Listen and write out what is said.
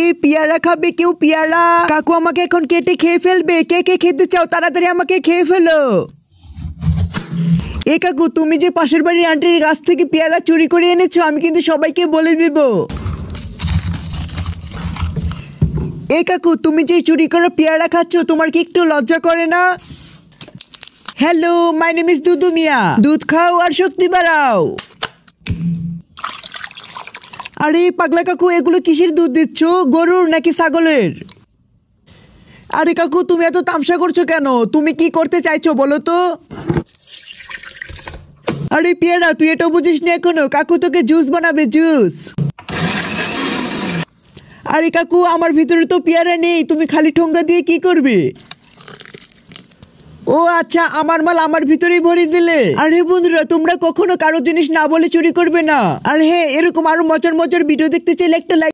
এই পেয়ারা খাবে কেউ? পেয়ারা কাকু আমাকে এখন কেটে খেয়ে ফেলবে। কে কে খেতে চাও তাড়াতাড়ি আমাকে খেয়ে ফেলো। এ কাকু, তুমি যে পাশের বাড়ির আন্টির গাছ থেকে পেয়ারা চুরি করে এনেছো, আমি কিন্তু সবাইকে বলে দেব। এ কাকু, তুমি যে চুরি করে পেয়ারা খাচ্ছ, তোমার কি একটু লজ্জা করে না? হ্যালো, মাই নেম ইজ দুদু মিয়া। দুধ খাও আর শক্তি বাড়াও। আরে পাগলা কাকু, এগুলো কিসের দুধ দিচ্ছ? গরুর নাকি ছাগলের? আরে কাকু, তুমি এত তামসা করছো কেন? তুমি কি করতে চাইছো বলো তো? আরে পেয়ারা, তুই এটা বুঝিস না এখনো? কাকু তোকে জুস বানাবে, জুস। আরে কাকু, আমার ভিতরে তো পেয়ারা নেই, তুমি খালি ঠোঙ্গা দিয়ে কি করবে? ও আচ্ছা, আমার মাল আমার ভিতরেই ভরে দিলে। আরে বন্ধুরা, তোমরা কখনো কারো জিনিস না বলে চুরি করবে না। আর হ্যাঁ, এরকম আরো মজার মজার ভিডিও দেখতে চাইলে একটা লাইক